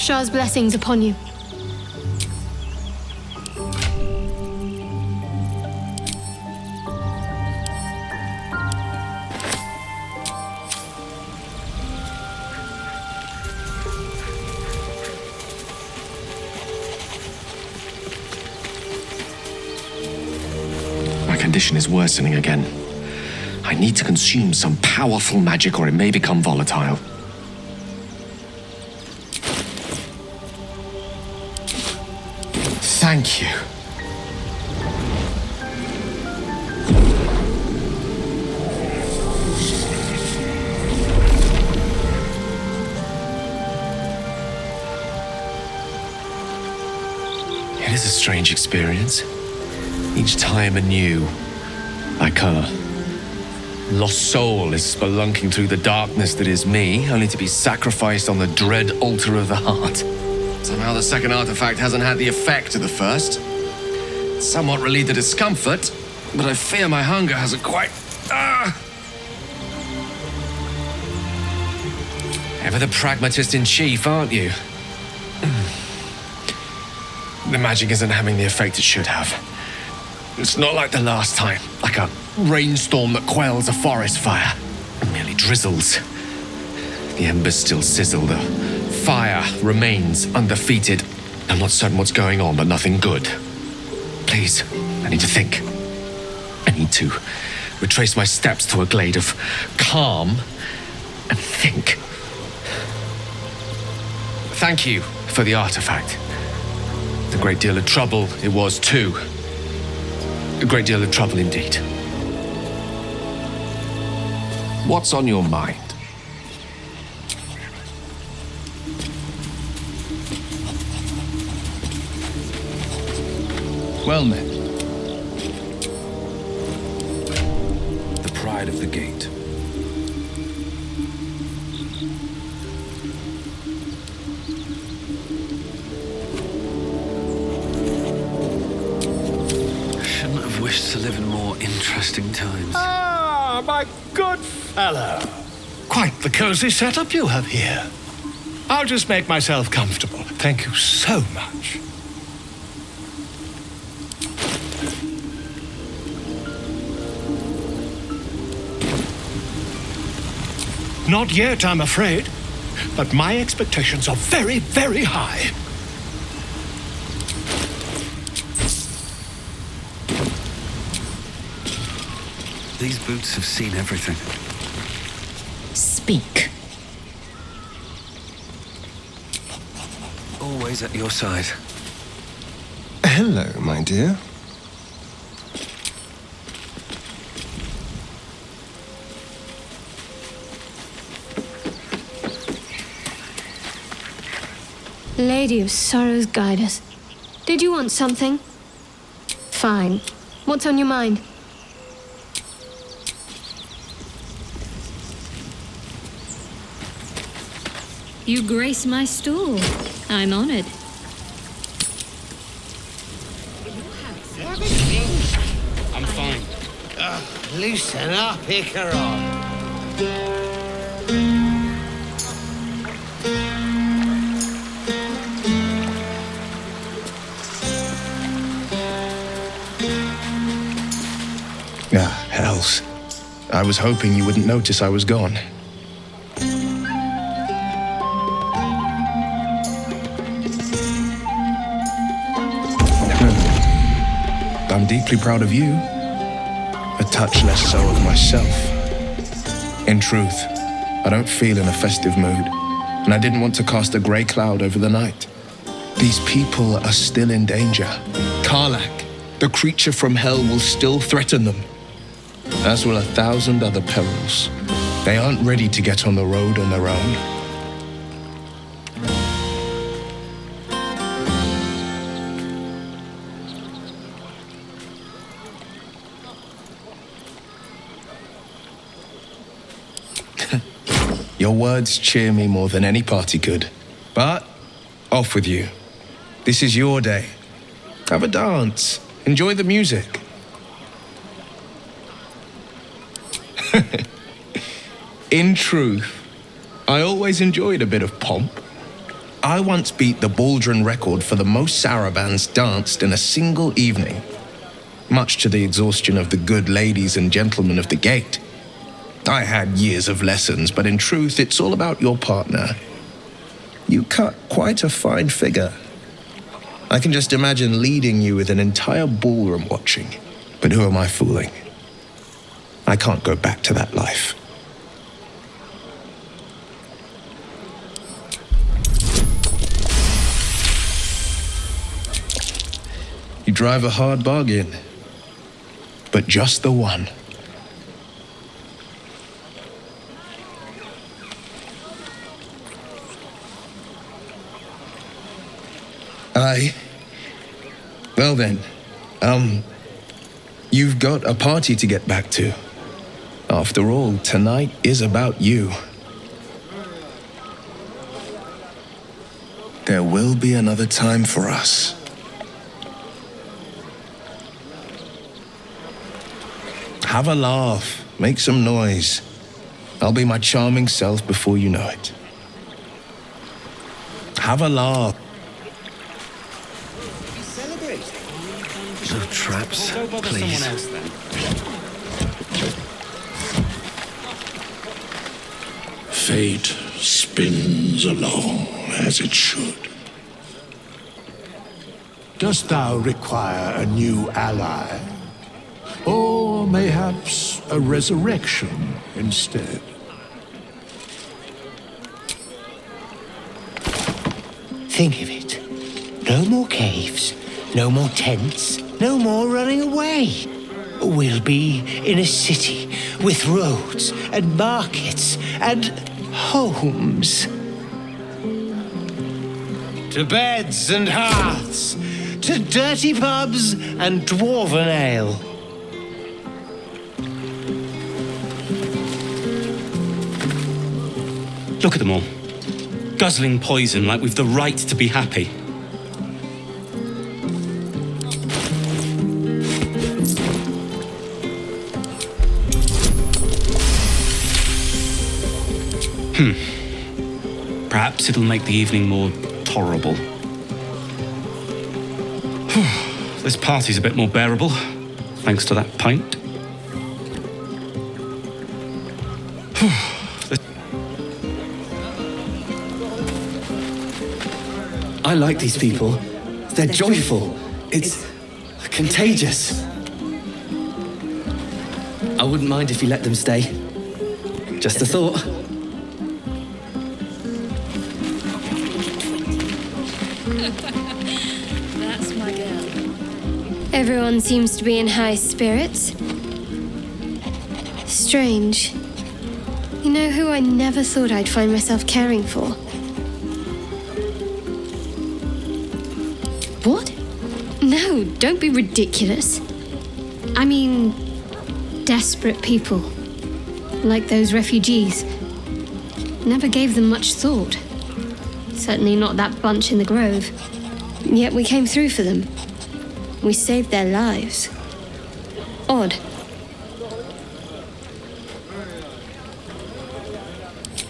Shah's blessings upon you. My condition is worsening again. I need to consume some powerful magic or it may become volatile. Thank you. It is a strange experience. Each time anew, like a lost soul is spelunking through the darkness that is me, only to be sacrificed on the dread altar of the heart. Somehow the second artifact hasn't had the effect of the first. It's somewhat relieved the discomfort, but I fear my hunger hasn't quite... Ever the pragmatist in chief, aren't you? The magic isn't having the effect it should have. It's not like the last time, like a rainstorm that quells a forest fire. It merely drizzles. The embers still sizzle, the fire remains undefeated. I'm not certain what's going on, but nothing good. Please, I need to think. I need to retrace my steps to a glade of calm and think. Thank you for the artifact. A great deal of trouble it was too. A great deal of trouble indeed. What's on your mind? Well met. The pride of the gate. Shouldn't have wished to live in more interesting times. Ah, my good fellow. Quite the cozy setup you have here. I'll just make myself comfortable. Thank you so much. Not yet, I'm afraid. But my expectations are very, very high. These boots have seen everything. Speak. Always at your side. Hello, my dear. Lady of Sorrows, guide us. Did you want something? Fine. What's on your mind? You grace my stool. I'm honored. I'm fine. Loosen up, Icaron. Ah, hells. I was hoping you wouldn't notice I was gone. I'm deeply proud of you. A touch less so of myself. In truth, I don't feel in a festive mood, and I didn't want to cast a grey cloud over the night. These people are still in danger. Karlak, the creature from hell, will still threaten them, as will 1,000 other perils. They aren't ready to get on the road on their own. Your words cheer me more than any party could. But off with you. This is your day. Have a dance. Enjoy the music. In truth, I always enjoyed a bit of pomp. I once beat the Baldrin record for the most sarabands danced in a single evening, much to the exhaustion of the good ladies and gentlemen of the gate. I had years of lessons, but in truth, it's all about your partner. You cut quite a fine figure. I can just imagine leading you with an entire ballroom watching. But who am I fooling? I can't go back to that life. You drive a hard bargain, but just the one. Well then, you've got a party to get back to. After all, tonight is about you. There will be another time for us. Have a laugh, make some noise. I'll be my charming self before you know it. Have a laugh. No traps, please. Fate spins along as it should. Dost thou require a new ally? Or mayhaps a resurrection instead? Think of it. No more caves, no more tents, no more running away. We'll be in a city with roads and markets and homes. To beds and hearths, to dirty pubs and dwarven ale. Look at them all. Guzzling poison like we've the right to be happy. Perhaps it'll make the evening more tolerable. This party's a bit more bearable, thanks to that pint. I like these people. They're joyful. It's contagious. I wouldn't mind if you let them stay. Just a thought. That's my girl. Everyone seems to be in high spirits. Strange. You know who I never thought I'd find myself caring for? What? No, don't be ridiculous. I mean, desperate people. Like those refugees. Never gave them much thought. Certainly not that bunch in the grove. Yet we came through for them. We saved their lives. Odd.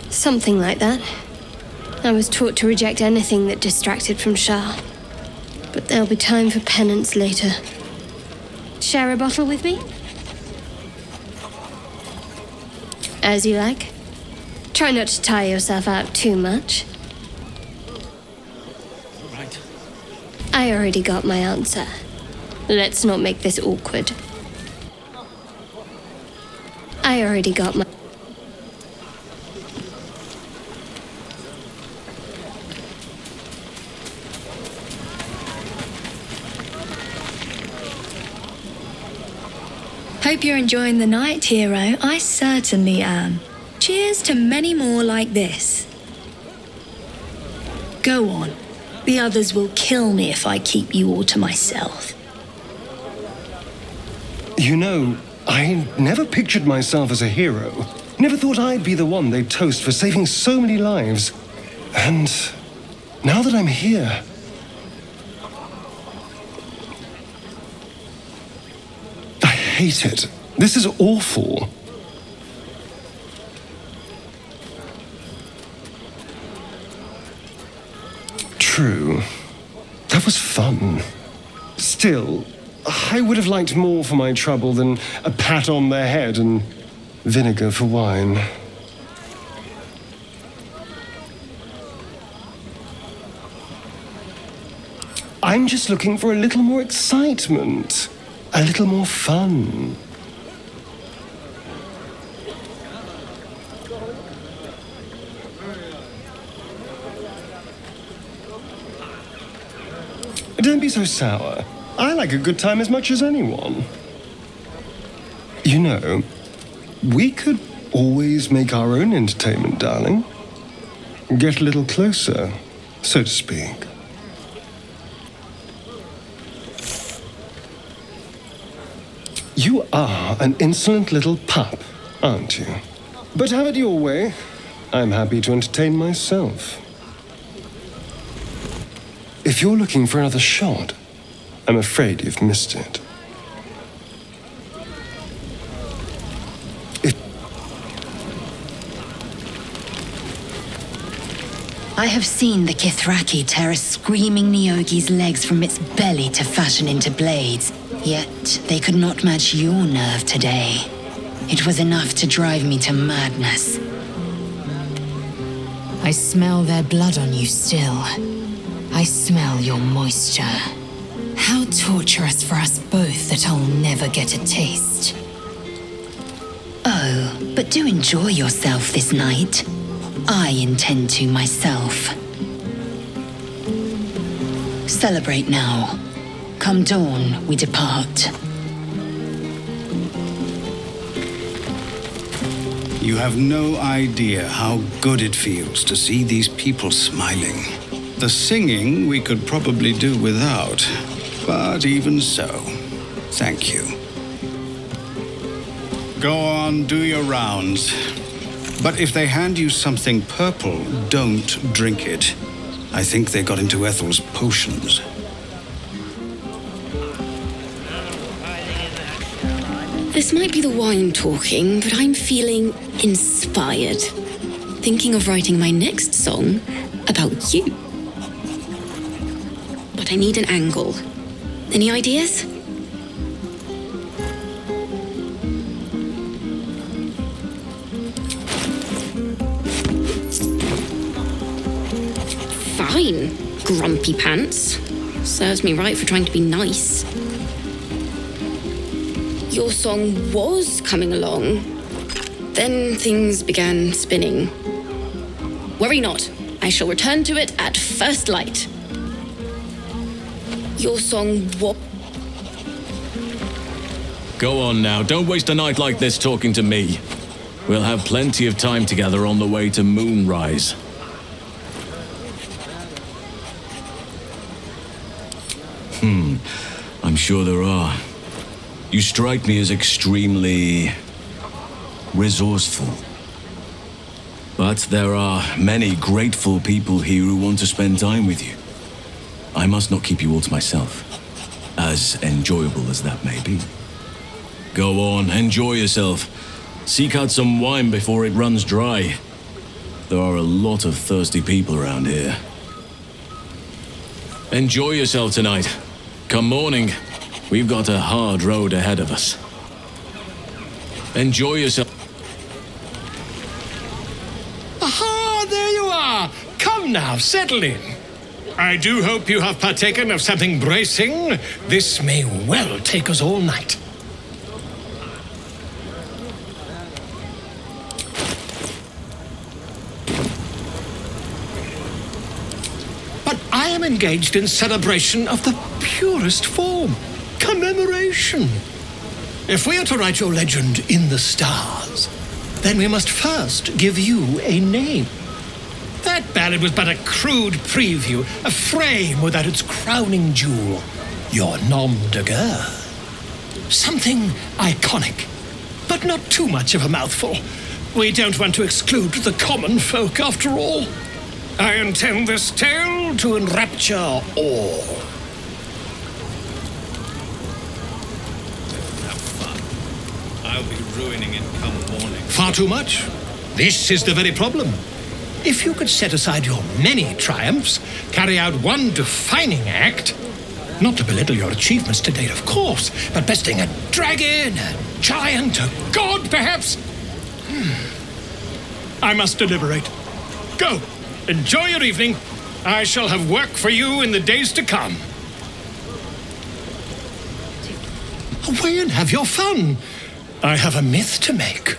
Something like that. I was taught to reject anything that distracted from Shah. But there'll be time for penance later. Share a bottle with me? As you like. Try not to tire yourself out too much. Right. I already got my answer. Let's not make this awkward. I already got my... Hope you're enjoying the night, hero. I certainly am. Cheers to many more like this. Go on. The others will kill me if I keep you all to myself. You know, I never pictured myself as a hero. Never thought I'd be the one they'd toast for saving so many lives. And now that I'm here... I hate it. This is awful. true. That was fun. Still, I would have liked more for my trouble than a pat on the head and vinegar for wine. I'm just looking for a little more excitement, a little more fun. Don't be so sour. I like a good time as much as anyone. You know, we could always make our own entertainment, darling. Get a little closer, so to speak. You are an insolent little pup, aren't you? But have it your way. I'm happy to entertain myself. If you're looking for another shot, I'm afraid you've missed it. I have seen the Kithraki tear a screaming Nyogi's legs from its belly to fashion into blades, yet they could not match your nerve today. It was enough to drive me to madness. I smell their blood on you still. I smell your moisture. How torturous for us both that I'll never get a taste. Oh, but do enjoy yourself this night. I intend to myself. Celebrate now. Come dawn, we depart. You have no idea how good it feels to see these people smiling. The singing we could probably do without, but even so, thank you. Go on, do your rounds. But if they hand you something purple, don't drink it. I think they got into Ethel's potions. This might be the wine talking, but I'm feeling inspired. Thinking of writing my next song about you. But I need an angle. Any ideas? Fine, grumpy pants. Serves me right for trying to be nice. Your song was coming along. Then things began spinning. Worry not, I shall return to it at first light. Your song was... Go on now, don't waste a night like this talking to me. We'll have plenty of time together on the way to moonrise. I'm sure there are. You strike me as extremely resourceful. But there are many grateful people here who want to spend time with you. I must not keep you all to myself, as enjoyable as that may be. Go on, enjoy yourself. Seek out some wine before it runs dry. There are a lot of thirsty people around here. Enjoy yourself tonight. Come morning, we've got a hard road ahead of us. Enjoy yourself. Aha, there you are. Come now, settle in. I do hope you have partaken of something bracing. This may well take us all night. But I am engaged in celebration of the purest form. Commemoration. If we are to write your legend in the stars, then we must first give you a name. That ballad was but a crude preview, a frame without its crowning jewel, your nom de guerre. Something iconic, but not too much of a mouthful. We don't want to exclude the common folk, after all. I intend this tale to enrapture all. I'll be ruining it come morning. Far too much. This is the very problem. if you could set aside your many triumphs, carry out one defining act, not to belittle your achievements to date, of course, but besting a dragon, a giant, a god, perhaps. I must deliberate. Go, enjoy your evening. I shall have work for you in the days to come. Away and have your fun. I have a myth to make.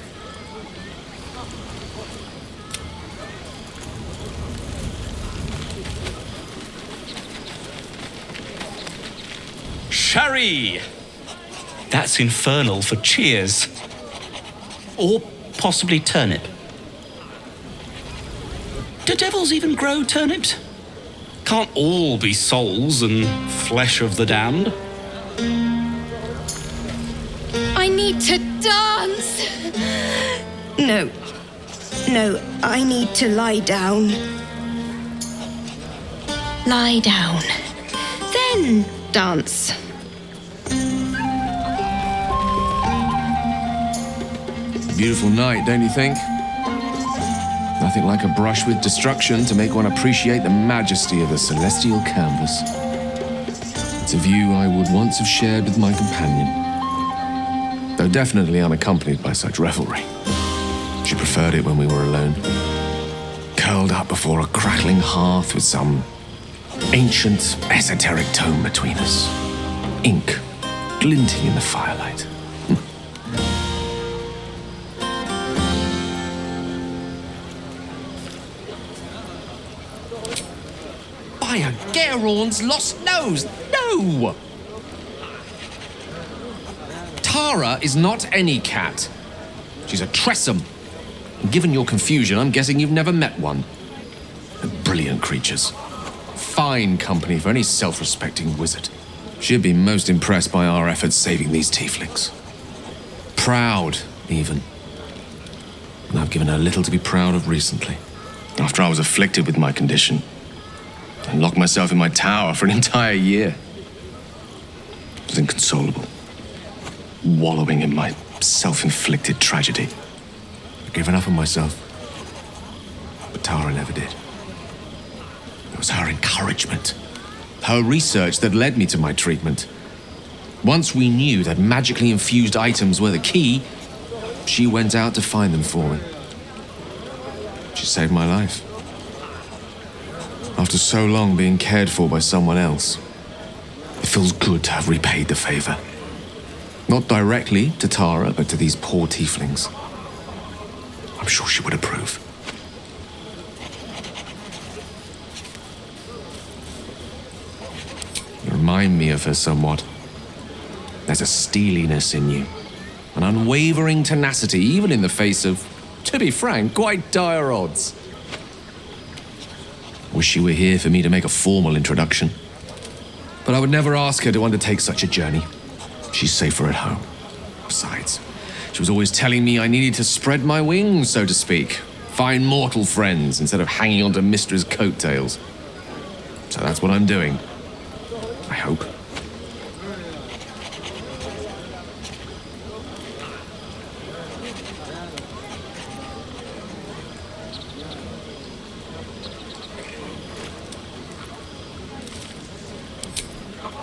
Sherry! That's infernal for cheers. Or possibly turnip. Do devils even grow turnips? Can't all be souls and flesh of the damned. I need to dance! No, I need to lie down. Lie down. Then dance. Beautiful night, don't you think? Nothing like a brush with destruction to make one appreciate the majesty of the celestial canvas. It's a view I would once have shared with my companion, though definitely unaccompanied by such revelry. She preferred it when we were alone, curled up before a crackling hearth with some ancient, esoteric tome between us, ink glinting in the firelight. By a Gerorn's lost nose! No! Tara is not any cat. She's a Tressum. And given your confusion, I'm guessing you've never met one. They're brilliant creatures. Fine company for any self-respecting wizard. She'd be most impressed by our efforts saving these tieflings. Proud, even. And I've given her little to be proud of recently. After I was afflicted with my condition, I locked myself in my tower for an entire year. I was inconsolable, wallowing in my self-inflicted tragedy. I'd given up on myself, but Tara never did. It was her encouragement, her research that led me to my treatment. Once we knew that magically infused items were the key, she went out to find them for me. She saved my life. After so long being cared for by someone else, it feels good to have repaid the favor. Not directly to Tara, but to these poor tieflings. I'm sure she would approve. You remind me of her somewhat. There's a steeliness in you, an unwavering tenacity, even in the face of, to be frank, quite dire odds. Wish she were here for me to make a formal introduction. But I would never ask her to undertake such a journey. She's safer at home. Besides, she was always telling me I needed to spread my wings, so to speak. Find mortal friends instead of hanging onto Mistra's coattails. So that's what I'm doing. I hope.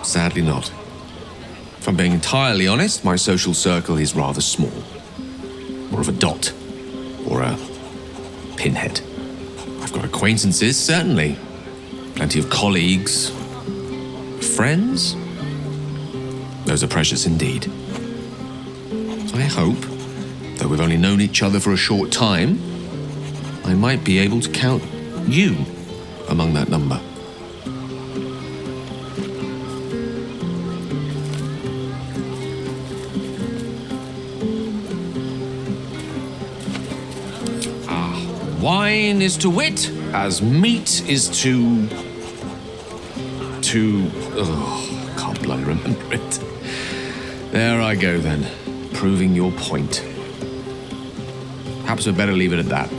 Sadly not. If I'm being entirely honest, my social circle is rather small. More of a dot. Or a pinhead. I've got acquaintances, certainly. Plenty of colleagues. Friends? Those are precious indeed. I hope, though we've only known each other for a short time, I might be able to count you among that number. Wine is to wit, as meat is to... can't bloody remember it. There I go then, proving your point. Perhaps we'd better leave it at that.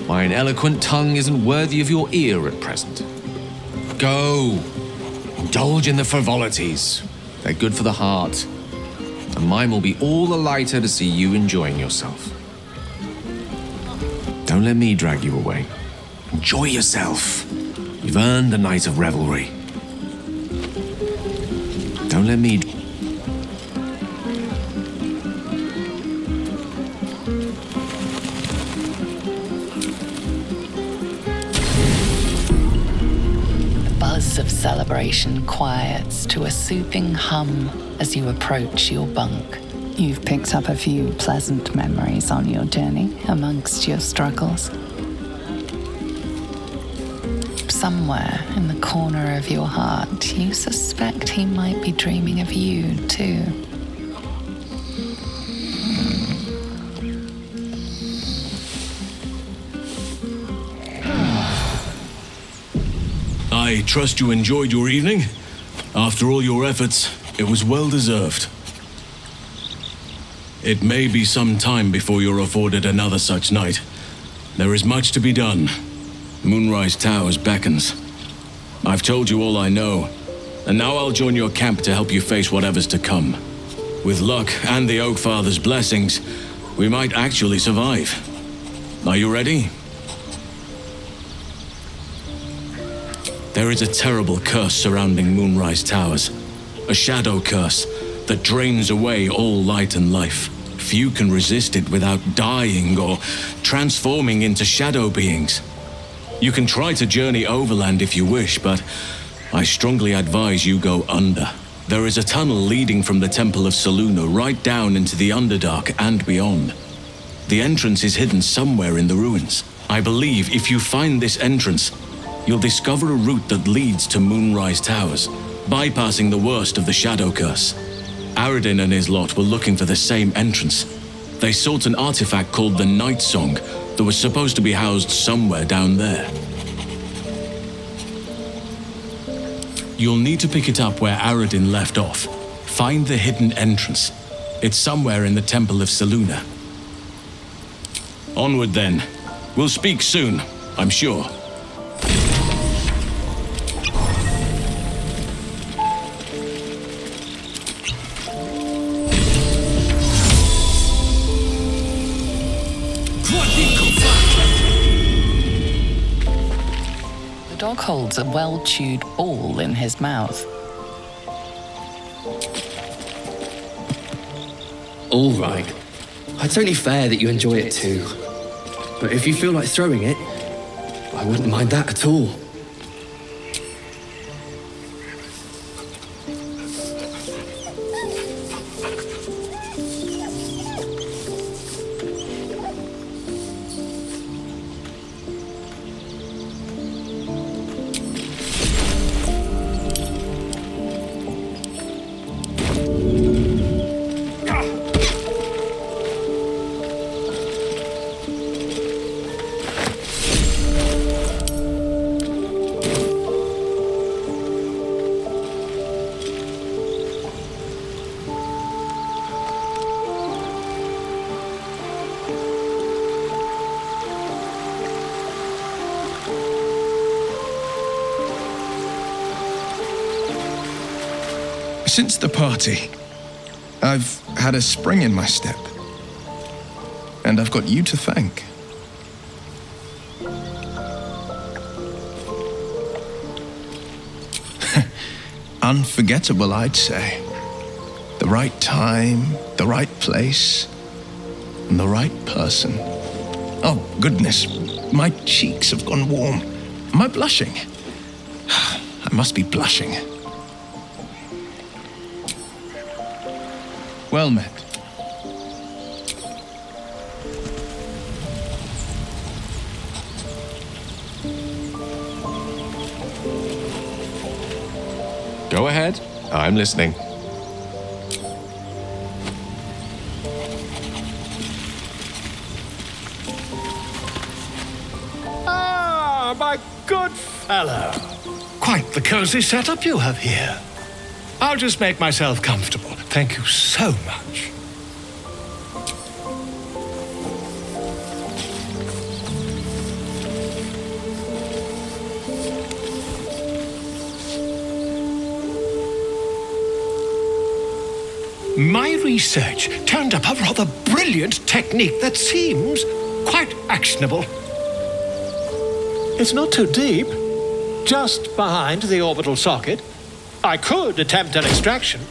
Mine eloquent tongue isn't worthy of your ear at present. Go, indulge in the frivolities. They're good for the heart. And mine will be all the lighter to see you enjoying yourself. Don't let me drag you away. Enjoy yourself. You've earned a night of revelry. Don't let me... The buzz of celebration quiets to a soothing hum as you approach your bunk. You've picked up a few pleasant memories on your journey amongst your struggles. Somewhere in the corner of your heart, you suspect he might be dreaming of you, too. I trust you enjoyed your evening. After all your efforts, it was well deserved. It may be some time before you're afforded another such night. There is much to be done. Moonrise Towers beckons. I've told you all I know, and now I'll join your camp to help you face whatever's to come. With luck and the Oak Father's blessings, we might actually survive. Are you ready? There is a terrible curse surrounding Moonrise Towers. A shadow curse that drains away all light and life. Few can resist it without dying or transforming into shadow beings. You can try to journey overland if you wish, but I strongly advise you go under. There is a tunnel leading from the Temple of Selûne right down into the Underdark and beyond. The entrance is hidden somewhere in the ruins. I believe if you find this entrance, you'll discover a route that leads to Moonrise Towers, bypassing the worst of the Shadow Curse. Aradin and his lot were looking for the same entrance. They sought an artifact called the Night Song that was supposed to be housed somewhere down there. You'll need to pick it up where Aradin left off. Find the hidden entrance. It's somewhere in the Temple of Selûne. Onward then. We'll speak soon, I'm sure. The dog holds a well-chewed ball in his mouth. All right. It's only fair that you enjoy it too. But if you feel like throwing it, I wouldn't mind that at all. Since the party, I've had a spring in my step. And I've got you to thank. Unforgettable, I'd say. The right time, the right place, and the right person. Oh, goodness, my cheeks have gone warm. Am I blushing? I must be blushing. Well met. Go ahead. I'm listening. Ah, my good fellow. Quite the cozy setup you have here. I'll just make myself comfortable. Thank you so much. My research turned up a rather brilliant technique that seems quite actionable. It's not too deep. Just behind the orbital socket. I could attempt an extraction.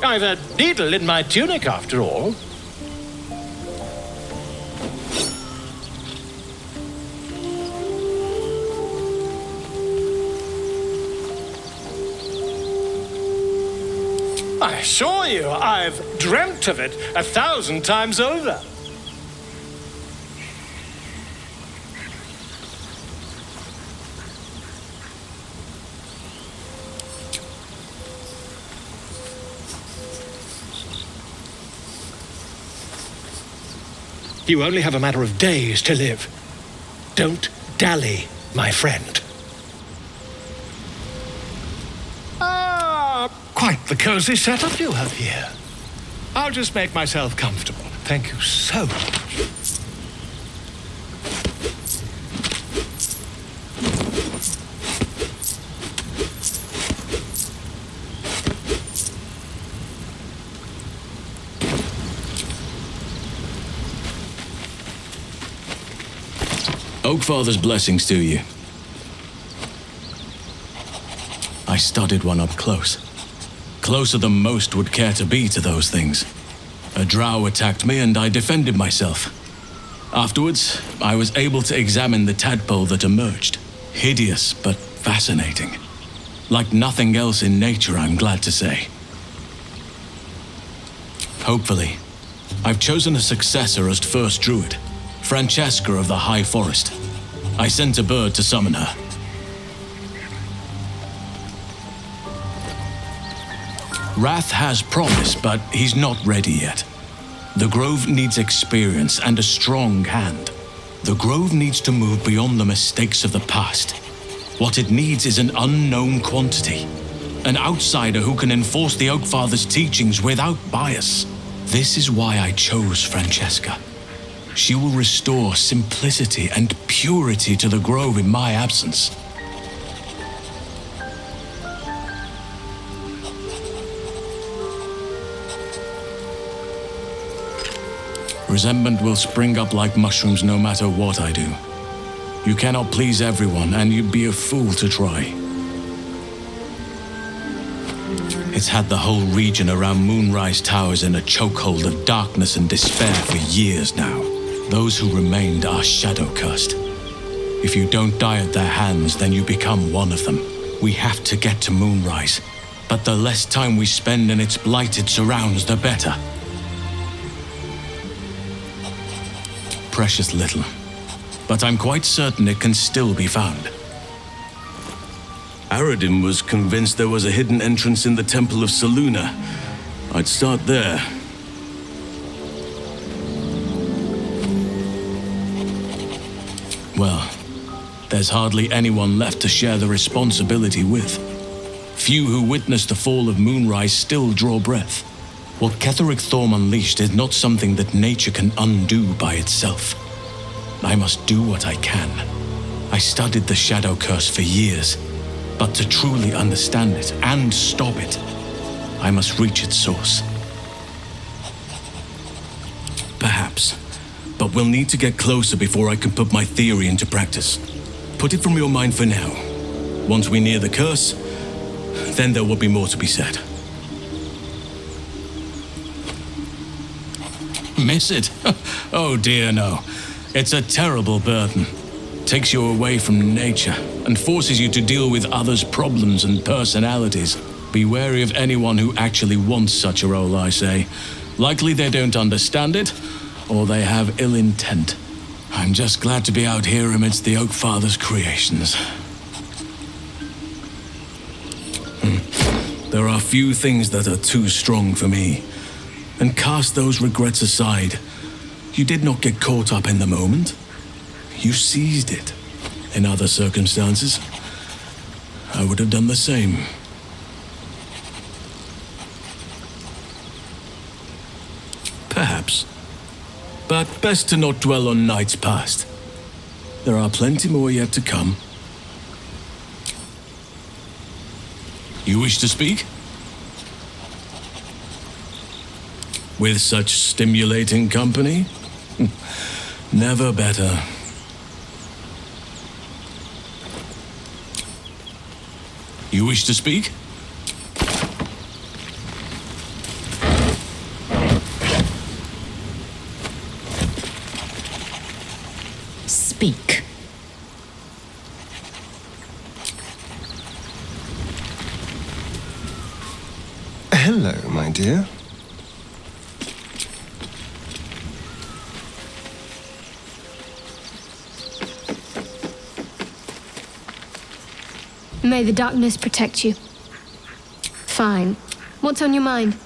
I've a needle in my tunic, after all. I assure you, I've dreamt of it 1,000 times over. You only have a matter of days to live. Don't dally, my friend. Quite the cozy setup you have here. I'll just make myself comfortable. Thank you so much. Oakfather's blessings to you. I studied one up close. Closer than most would care to be to those things. A drow attacked me and I defended myself. Afterwards, I was able to examine the tadpole that emerged. Hideous, but fascinating. Like nothing else in nature, I'm glad to say. Hopefully, I've chosen a successor as first druid, Francesca of the High Forest. I sent a bird to summon her. Wrath has promise, but he's not ready yet. The Grove needs experience and a strong hand. The Grove needs to move beyond the mistakes of the past. What it needs is an unknown quantity. An outsider who can enforce the Oakfather's teachings without bias. This is why I chose Francesca. She will restore simplicity and purity to the Grove in my absence. Resentment will spring up like mushrooms no matter what I do. You cannot please everyone, and you'd be a fool to try. It's had the whole region around Moonrise Towers in a chokehold of darkness and despair for years now. Those who remained are shadow-cursed. If you don't die at their hands, then you become one of them. We have to get to Moonrise, but the less time we spend in its blighted surrounds, the better. Precious little, but I'm quite certain it can still be found. Aradin was convinced there was a hidden entrance in the Temple of Selûne. I'd start there. Well, there's hardly anyone left to share the responsibility with. Few who witnessed the fall of Moonrise still draw breath. What Ketheric Thorm unleashed is not something that nature can undo by itself. I must do what I can. I studied the Shadow Curse for years, but to truly understand it and stop it, I must reach its source. Perhaps, but we'll need to get closer before I can put my theory into practice. Put it from your mind for now. Once we near the curse, then there will be more to be said. Miss it? Oh dear, no. It's a terrible burden. Takes you away from nature and forces you to deal with others' problems and personalities. Be wary of anyone who actually wants such a role, I say. Likely they don't understand it, or they have ill intent. I'm just glad to be out here amidst the Oakfather's creations. There are few things that are too strong for me. And cast those regrets aside. You did not get caught up in the moment. You seized it. In other circumstances, I would have done the same. Perhaps. But best to not dwell on nights past. There are plenty more yet to come. You wish to speak? With such stimulating company? Never better. You wish to speak? Speak. Hello, my dear. May the darkness protect you. Fine. What's on your mind?